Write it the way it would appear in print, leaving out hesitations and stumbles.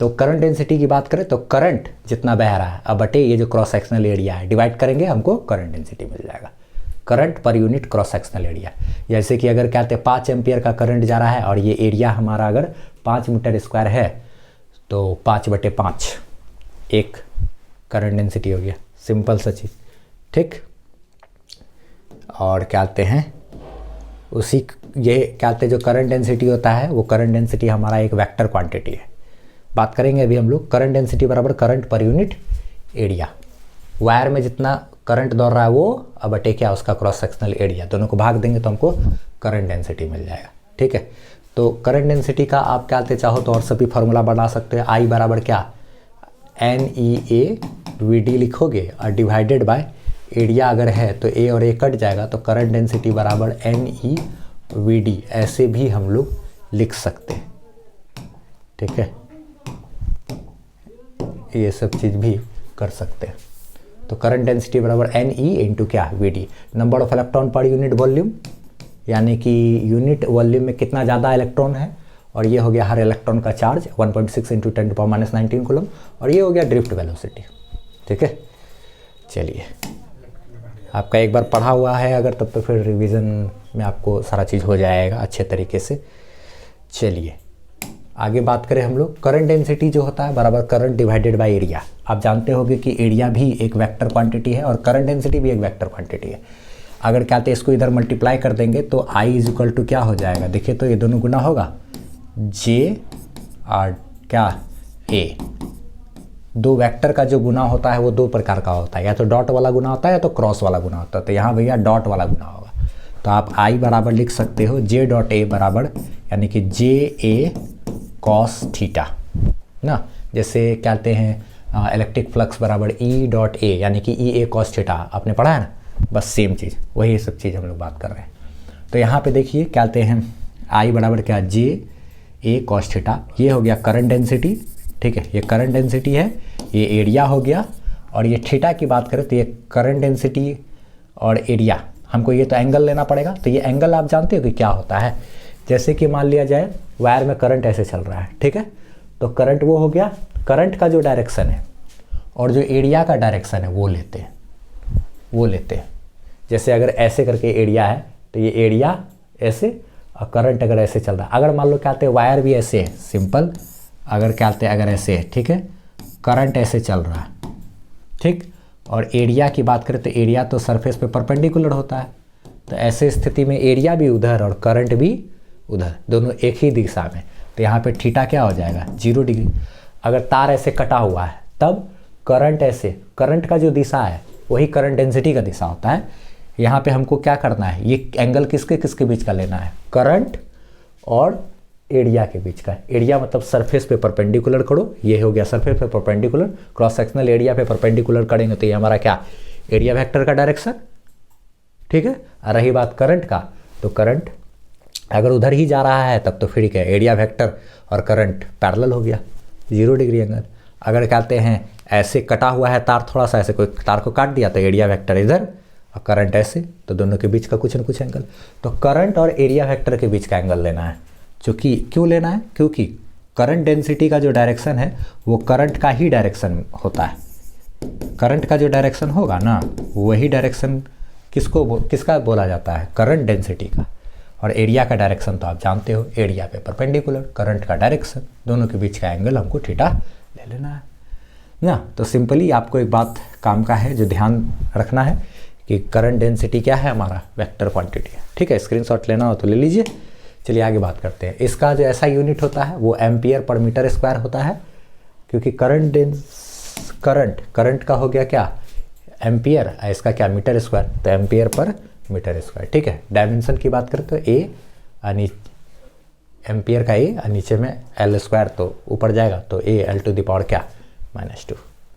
तो current density की बात करें तो करंट जितना बह रहा है अब बटे ये जो क्रॉस सेक्शनल एरिया है डिवाइड करेंगे हमको करंट डेंसिटी मिल जाएगा, current per unit cross sectional area. जैसे कि अगर कहते हैं 5 एम्पियर का करंट जा रहा है और ये एरिया हमारा अगर 5 मीटर स्क्वायर है तो 5/5 एक करंट डेंसिटी हो गया, सिंपल सा चीज़, ठीक। और क्या कहते हैं उसी ये क्या कहते हैं जो करंट डेंसिटी होता है वो करंट डेंसिटी हमारा एक वेक्टर क्वांटिटी है। बात करेंगे अभी हम लोग करंट डेंसिटी बराबर current per unit area. Wire में जितना करंट दौड़ रहा है वो अब बटे क्या उसका क्रॉस सेक्शनल एरिया, दोनों को भाग देंगे तो हमको करंट डेंसिटी मिल जाएगा, ठीक है। तो करंट डेंसिटी का आप क्या कहते चाहो तो और सभी फार्मूला बना सकते हैं। आई बराबर क्या NEA/VD लिखोगे और डिवाइडेड बाय एरिया अगर है तो ए और ए कट जाएगा तो करंट डेंसिटी बराबर NE/VD ऐसे भी हम लोग लिख सकते हैं, ठीक है। ये सब चीज़ भी कर सकते हैं। तो करंट डेंसिटी बराबर NE इंटू क्या VD, number of electron per unit volume, यानी कि यूनिट वॉल्यूम में कितना ज़्यादा इलेक्ट्रॉन है, और ये हो गया हर इलेक्ट्रॉन का चार्ज 1.6 इंटू 10⁻⁻19 कूलम, और ये हो गया ड्रिफ्ट वेलोसिटी, ठीक है। चलिए आपका एक बार पढ़ा हुआ है अगर तब तो फिर रिवीजन में आपको सारा चीज़ हो जाएगा अच्छे तरीके से। चलिए आगे बात करें हम लोग, करंट डेंसिटी जो होता है बराबर करंट डिवाइडेड बाय एरिया। आप जानते होंगे कि एरिया भी एक वेक्टर क्वांटिटी है और करंट डेंसिटी भी एक वेक्टर क्वांटिटी है। अगर क्या कहते हैं इसको इधर मल्टीप्लाई कर देंगे तो I इक्वल टू क्या हो जाएगा, देखिए तो ये दोनों गुना होगा J और क्या A। दो वेक्टर का जो गुना होता है वो दो प्रकार का होता है, या तो डॉट वाला गुना होता है या तो क्रॉस वाला गुना होता है। तो यहाँ भैया डॉट वाला गुना होगा, तो आप I बराबर लिख सकते हो J डॉट A बराबर यानी कि JA कॉस थीटा ना। जैसे क्या कहते हैं इलेक्ट्रिक फ्लक्स बराबर E डॉट A यानी कि EA कॉस थीटा, आपने पढ़ा है ना, बस सेम चीज़, वही सब चीज़ हम लोग बात कर रहे हैं। तो यहाँ पे देखिए क्या कहते हैं I बराबर क्या JA कॉस थीटा, ये हो गया करंट डेंसिटी, ठीक है। ये करंट डेंसिटी है, ये एरिया हो गया, और ये थीटा की बात करें तो ये करंट डेंसिटी और एरिया, हमको ये तो एंगल लेना पड़ेगा। तो ये एंगल आप जानते हो कि क्या होता है, जैसे कि मान लिया जाए वायर में करंट ऐसे चल रहा है, ठीक है। तो करंट वो हो गया, करंट का जो डायरेक्शन है और जो एरिया का डायरेक्शन है वो लेते हैं। जैसे अगर ऐसे करके एरिया है तो ये एरिया ऐसे, और करंट अगर ऐसे चल रहा है, अगर मान लो क्या कहते हैं वायर भी ऐसे है, सिंपल, अगर क्या कहते हैं अगर ऐसे है, ठीक है, करंट ऐसे चल रहा है, ठीक। और एरिया की बात करें तो एरिया तो सरफेस पे परपेंडिकुलर होता है, तो ऐसे स्थिति में एरिया भी उधर और करंट भी उधर, दोनों एक ही दिशा में। तो यहाँ पे थीटा क्या हो जाएगा 0 डिग्री। अगर तार ऐसे कटा हुआ है तब करंट ऐसे, करंट का जो दिशा है वही करंट डेंसिटी का दिशा होता है। यहाँ पे हमको क्या करना है, ये एंगल किसके किसके बीच का लेना है, करंट और एरिया के बीच का। एरिया मतलब सरफेस पे परपेंडिकुलर करो, ये हो गया सरफेस पे परपेंडिकुलर, क्रॉस सेक्शनल एरिया पे परपेंडिकुलर करेंगे तो ये हमारा क्या एरिया वेक्टर का डायरेक्शन, ठीक है। और रही बात करंट का, तो करंट अगर उधर ही जा रहा है तब तो फिर क्या एरिया वेक्टर और करंट पैरेलल हो गया 0 डिग्री एंगल। अगर कहते हैं ऐसे कटा हुआ है तार, थोड़ा सा ऐसे कोई तार को काट दिया तो एरिया वेक्टर इधर और करंट ऐसे, तो दोनों के बीच का कुछ न कुछ एंगल। तो करंट और एरिया वेक्टर के बीच का एंगल लेना है, क्योंकि क्यों लेना है, क्योंकि करंट डेंसिटी का जो डायरेक्शन है वो करंट का ही डायरेक्शन होता है। करंट का जो डायरेक्शन होगा ना वही डायरेक्शन किसका बोला जाता है, करंट डेंसिटी का। और एरिया का डायरेक्शन तो आप जानते हो, एरिया पे परपेंडिकुलर, करंट का डायरेक्शन, दोनों के बीच का एंगल हमको थीटा ले लेना है ना। तो सिंपली आपको एक बात काम का है जो ध्यान रखना है कि करंट डेंसिटी क्या है, हमारा वेक्टर क्वांटिटी है, ठीक है। स्क्रीनशॉट लेना हो तो ले लीजिए। चलिए आगे बात करते हैं। इसका जो ऐसा यूनिट होता है वो एम्पियर पर मीटर स्क्वायर होता है, क्योंकि करंट का हो गया क्या एम्पियर, इसका क्या मीटर स्क्वायर, तो एम्पियर पर मीटर स्क्वायर, ठीक है। डायमेंशन की बात करें तो ए, एम्पियर का ए और नीचे में L स्क्वायर, तो ऊपर जाएगा तो A L to the power क्या -2।